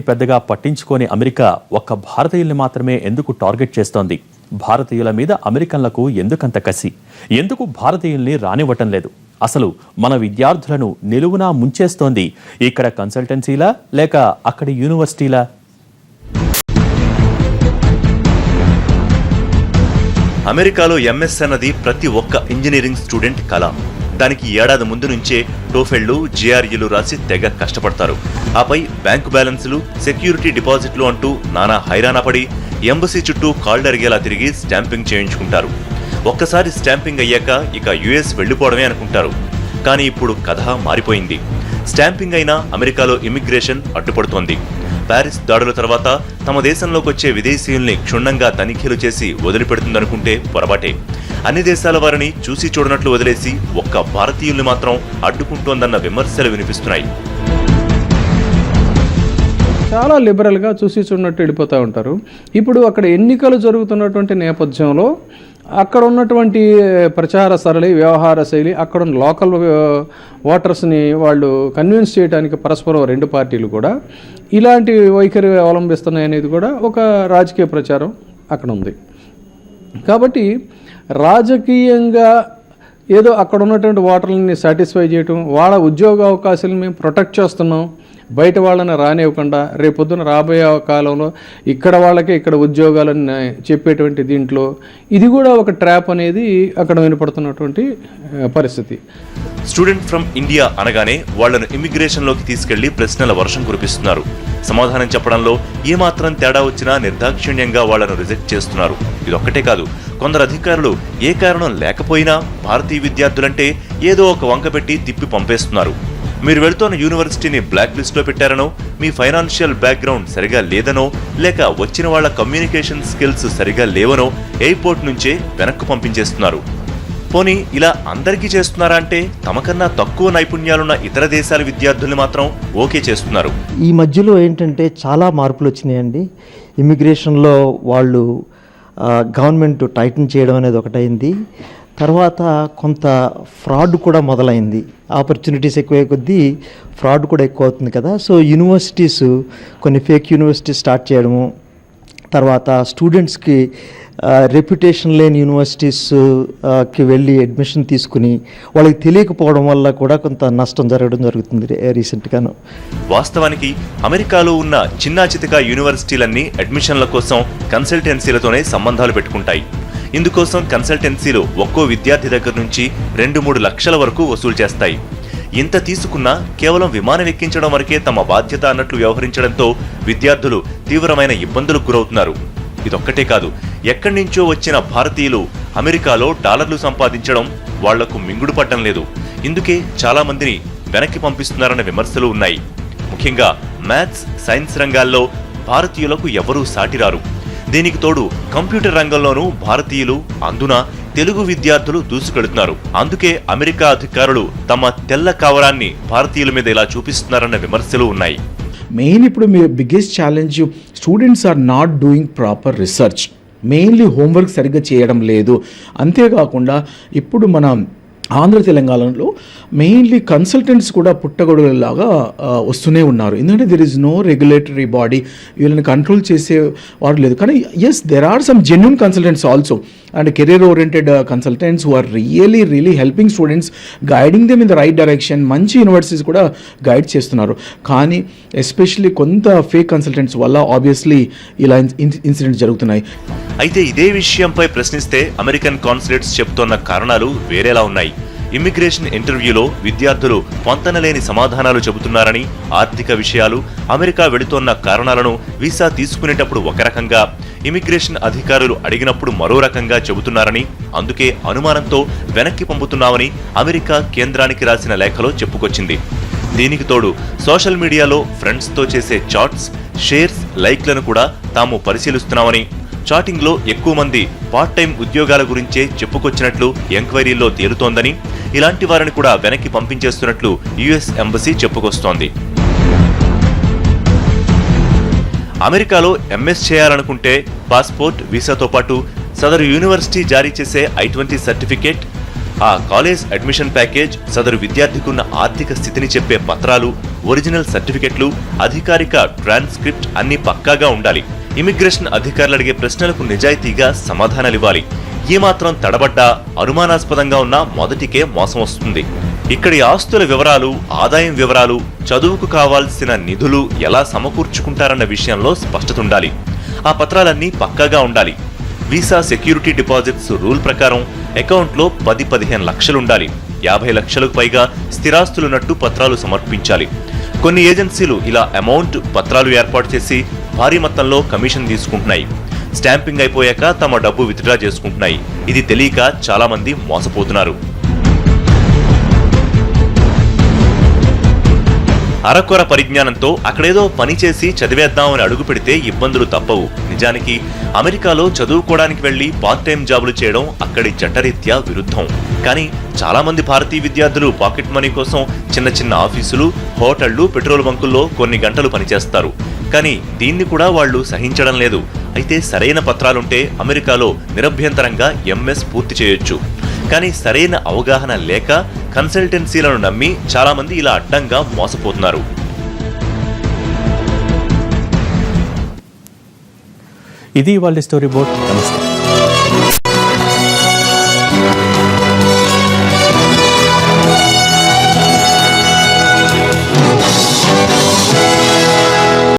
పెద్దగా పట్టించుకోని అమెరికా ఒక్క భారతీయుల్ని మాత్రమే ఎందుకు టార్గెట్ చేస్తోంది? భారతీయుల మీద అమెరికన్లకు ఎందుకంత కసి? ఎందుకు భారతీయుల్ని రానివ్వటం లేదు? అసలు మన విద్యార్థులను నిలువునా ముంచేస్తోంది ఇక్కడ కన్సల్టెన్సీలా లేక అక్కడి యూనివర్సిటీలా? అమెరికాలో ఎంఎస్ అన్నది ప్రతి ఒక్క ఇంజనీరింగ్ స్టూడెంట్ కళ. దానికి ఏడాది ముందు నుంచే టోఫెళ్లు, జిఆర్ఈలు రాసి తెగ కష్టపడతారు. ఆపై బ్యాంకు బ్యాలెన్సులు, సెక్యూరిటీ డిపాజిట్లు అంటూ నానా హైరాణ పడి ఎంబసీ చుట్టూ కాళ్ళరిగేలా తిరిగి స్టాంపింగ్ చేయించుకుంటారు. ఒక్కసారి స్టాంపింగ్ అయ్యాక ఇక యుఎస్ వెళ్లిపోవడమే అనుకుంటారు. కానీ ఇప్పుడు కథ మారిపోయింది. స్టాంపింగ్ అయినా అమెరికాలో ఇమిగ్రేషన్ అడ్డుపడుతోంది. ప్యారిస్ దాడుల తర్వాత తమ దేశంలోకి వచ్చే విదేశీయుల్ని క్షుణ్ణంగా తనిఖీలు చేసి వదిలిపెడుతుందనుకుంటే పొరపాటే. అన్ని దేశాల వారిని చూసి చూడనట్లు వదిలేసి ఒక్క భారతీయుల్ని మాత్రం అడ్డుకుంటోందన్న విమర్శలు వినిపిస్తున్నాయి. చాలా లిబరల్గా చూసి చూడనట్టు వెళ్ళిపోతూ ఉంటారు. ఇప్పుడు అక్కడ ఎన్నికలు జరుగుతున్నటువంటి నేపథ్యంలో అక్కడ ఉన్నటువంటి ప్రచార సరళి, వ్యవహార శైలి, అక్కడ ఉన్న లోకల్ ఓటర్స్ని వాళ్ళు కన్విన్స్ చేయడానికి పరస్పరం రెండు పార్టీలు కూడా ఇలాంటి వైఖరి అవలంబిస్తున్నాయి అనేది కూడా ఒక రాజకీయ ప్రచారం అక్కడ ఉంది. కాబట్టి రాజకీయంగా ఏదో అక్కడ ఉన్నటువంటి ఓటర్లని సాటిస్ఫై చేయటం, వాళ్ళ ఉద్యోగ అవకాశాలను మేము ప్రొటెక్ట్ చేస్తున్నాం, బయట వాళ్ళని రానివ్వకుండా రేపొద్దున రాబోయే కాలంలో ఇక్కడ వాళ్ళకే ఇక్కడ ఉద్యోగాలని చెప్పేటువంటి దీంట్లో ఇది కూడా ఒక ట్రాప్ అనేది అక్కడ వినపడుతున్నటువంటి పరిస్థితి. స్టూడెంట్ ఫ్రమ్ ఇండియా అనగానే వాళ్లను ఇమిగ్రేషన్లోకి తీసుకెళ్లి ప్రశ్నల వర్షం కురిపిస్తున్నారు. సమాధానం చెప్పడంలో ఏమాత్రం తేడా వచ్చినా నిర్దాక్షిణ్యంగా వాళ్లను రిజెక్ట్ చేస్తున్నారు. ఇదొక్కటే కాదు, కొందరు అధికారులు ఏ కారణం లేకపోయినా భారతీయ విద్యార్థులంటే ఏదో ఒక వంక పెట్టి తిప్పి పంపేస్తున్నారు. మీరు వెళ్తున్న యూనివర్సిటీని బ్లాక్ లిస్ట్లో పెట్టారనో, మీ ఫైనాన్షియల్ బ్యాక్గ్రౌండ్ సరిగా లేదనో, లేక వచ్చిన వాళ్ల కమ్యూనికేషన్ స్కిల్స్ సరిగా లేవనో ఎయిర్పోర్ట్ నుంచే వెనక్కు పంపించేస్తున్నారు. పోనీ ఇలా అందరికీ చేస్తున్నారా అంటే తమకన్నా తక్కువ నైపుణ్యాలున్న ఇతర దేశాల విద్యార్థుల్ని మాత్రం ఓకే చేస్తున్నారు. ఈ మధ్యలో ఏంటంటే చాలా మార్పులు వచ్చినాయండి. ఇమిగ్రేషన్లో వాళ్ళు గవర్నమెంట్ టైటన్ చేయడం అనేది ఒకటైంది. తర్వాత కొంత ఫ్రాడ్ కూడా మొదలైంది. ఆపర్చునిటీస్ ఎక్కువ కొద్దీ ఫ్రాడ్ కూడా ఎక్కువ అవుతుంది కదా. సో యూనివర్సిటీస్ కొన్ని ఫేక్ యూనివర్సిటీస్ స్టార్ట్ చేయడము, తర్వాత స్టూడెంట్స్కి రెప్యుటేషన్ లేని యూనివర్సిటీస్కి వెళ్ళి అడ్మిషన్ తీసుకుని వాళ్ళకి తెలియకపోవడం వల్ల కూడా కొంత నష్టం జరగడం జరుగుతుంది రీసెంట్గాను. వాస్తవానికి అమెరికాలో ఉన్న చిన్నా చితకా యూనివర్సిటీలన్నీ అడ్మిషన్ల కోసం కన్సల్టెన్సీలతోనే సంబంధాలు పెట్టుకుంటాయి. ఇందుకోసం కన్సల్టెన్సీలు ఒక్కో విద్యార్థి దగ్గర నుంచి 2-3 లక్షల వరకు వసూలు చేస్తాయి. ఇంత తీసుకున్నా కేవలం విమానం ఎక్కించడం వరకే తమ బాధ్యత అన్నట్లు వ్యవహరించడంతో విద్యార్థులు తీవ్రమైన ఇబ్బందులకు గురవుతున్నారు. ఇదొక్కటే కాదు, ఎక్కడి నుంచో వచ్చిన భారతీయులు అమెరికాలో డాలర్లు సంపాదించడం వాళ్లకు మింగుడు పడ్డం లేదు. ఇందుకే చాలా మందిని వెనక్కి పంపిస్తున్నారన్న విమర్శలు ఉన్నాయి. ముఖ్యంగా మ్యాథ్స్, సైన్స్ రంగాల్లో భారతీయులకు ఎవరూ సాటిరారు. దీనికి తోడు కంప్యూటర్ రంగంలోనూ భారతీయులు, అందున తెలుగు విద్యార్థులు దూసుకెడుతున్నారు. అందుకే అమెరికా అధికారులు తమ తెల్ల కావరాన్ని భారతీయుల మీద ఇలా చూపిస్తున్నారన్న విమర్శలు ఉన్నాయి. మెయిన్ ఇప్పుడు మీ biggest challenge students are not doing proper research. Mainly homework సరిగ్గా చేయడం లేదు. అంతేకాకుండా ఇప్పుడు మన ఆంధ్ర తెలంగాణలో మెయిన్లీ కన్సల్టెంట్స్ కూడా పుట్టగొడుగులాగా వస్తూనే ఉన్నారు. ఎందుకంటే there is no regulatory body, వీళ్ళని కంట్రోల్ చేసే వాడు లేదు. కానీ yes, there are some genuine consultants also and career oriented consultants who are really helping students, guiding them in the right direction. మంచి యూనివర్సిటీస్ కూడా గైడ్ చేస్తున్నారు. కానీ ఎస్పెషల్లీ కొంత ఫేక్ కన్సల్టెంట్స్ వల్ల ఆబ్వియస్లీ ఇలా ఇన్సిడెంట్స్ జరుగుతున్నాయి. అయితే ఇదే విషయంపై ప్రశ్నిస్తే అమెరికన్ కాన్సులేట్స్ చెబుతోన్న కారణాలు వేరేలా ఉన్నాయి. ఇమ్మిగ్రేషన్ ఇంటర్వ్యూలో విద్యార్థులు పొంతనలేని సమాధానాలు చెబుతున్నారని, ఆర్థిక విషయాలు, అమెరికా వెళుతోన్న కారణాలను వీసా తీసుకునేటప్పుడు ఒక రకంగా, ఇమిగ్రేషన్ అధికారులు అడిగినప్పుడు మరో రకంగా చెబుతున్నారని, అందుకే అనుమానంతో వెనక్కి పంపుతున్నామని అమెరికా కేంద్రానికి రాసిన లేఖలో చెప్పుకొచ్చింది. దీనికి తోడు సోషల్ మీడియాలో ఫ్రెండ్స్తో చేసే చాట్స్, షేర్స్, లైక్లను కూడా తాము పరిశీలిస్తున్నామని, చాటింగ్లో ఎక్కువ మంది పార్ట్ టైం ఉద్యోగాల గురించే చెప్పుకొచ్చినట్లు ఎంక్వైరీల్లో తేలుతోందని, ఇలాంటి వారిని కూడా వెనక్కి పంపించేస్తున్నట్లు యుఎస్ ఎంబసీ చెప్పుకొస్తోంది. అమెరికాలో ఎంఎస్ చేయాలనుకుంటే పాస్పోర్ట్, వీసాతో పాటు సదరు యూనివర్సిటీ జారీ చేసే I-20 సర్టిఫికేట్, ఆ కాలేజ్ అడ్మిషన్ ప్యాకేజ్, సదరు విద్యార్థికున్న ఆర్థిక స్థితిని చెప్పే పత్రాలు, ఒరిజినల్ సర్టిఫికెట్లు, అధికారిక ట్రాన్స్క్రిప్ట్ అన్ని పక్కాగా ఉండాలి. ఇమిగ్రేషన్ అధికారులు అడిగే ప్రశ్నలకు నిజాయితీగా సమాధానాలివ్వాలి. ఏమాత్రం తడబడ్డా, అనుమానాస్పదంగా ఉన్న మొదటికే మోసం వస్తుంది. ఇక్కడి ఆస్తుల వివరాలు, ఆదాయం వివరాలు, చదువుకు కావాల్సిన నిధులు ఎలా సమకూర్చుకుంటారన్న విషయంలో స్పష్టత ఉండాలి. ఆ పత్రాలన్నీ పక్కాగా ఉండాలి. వీసా సెక్యూరిటీ డిపాజిట్స్ రూల్ ప్రకారం అకౌంట్లో 10-15 లక్షలుండాలి. 50 లక్షలకు పైగా స్థిరాస్తులున్నట్టు పత్రాలు సమర్పించాలి. కొన్ని ఏజెన్సీలు ఇలా అమౌంట్, పత్రాలు ఏర్పాటు చేసి భారీ మొత్తంలో కమిషన్ తీసుకుంటున్నాయి. స్టాంపింగ్ అయిపోయాక తమ డబ్బు విత్డ్రా చేసుకుంటున్నాయి. ఇది తెలియక చాలా మంది మోసపోతున్నారు. అరకొర పరిజ్ఞానంతో అక్కడేదో పని చేసి చదివేద్దామని అడుగు పెడితే ఇబ్బందులు తప్పవు. నిజానికి అమెరికాలో చదువుకోవడానికి వెళ్లి పార్ట్ టైం జాబులు చేయడం అక్కడి చట్టరీత్యా విరుద్ధం. కానీ చాలా మంది భారతీయ విద్యార్థులు పాకెట్ మనీ కోసం చిన్న చిన్న ఆఫీసులు, హోటళ్లు, పెట్రోల్ బంకుల్లో కొన్ని గంటలు పనిచేస్తారు. కానీ దీన్ని కూడా వాళ్లు సహించడం లేదు. అయితే సరైన పత్రాలుంటే అమెరికాలో నిరభ్యంతరంగా ఎంఎస్ పూర్తి చేయొచ్చు. కానీ సరైన అవగాహన లేక కన్సల్టెన్సీలను నమ్మి చాలా మంది ఇలా అడ్డంగా మోసపోతున్నారు. ఇది వాళ్ళ స్టోరీ బోర్డ్. నమస్తే.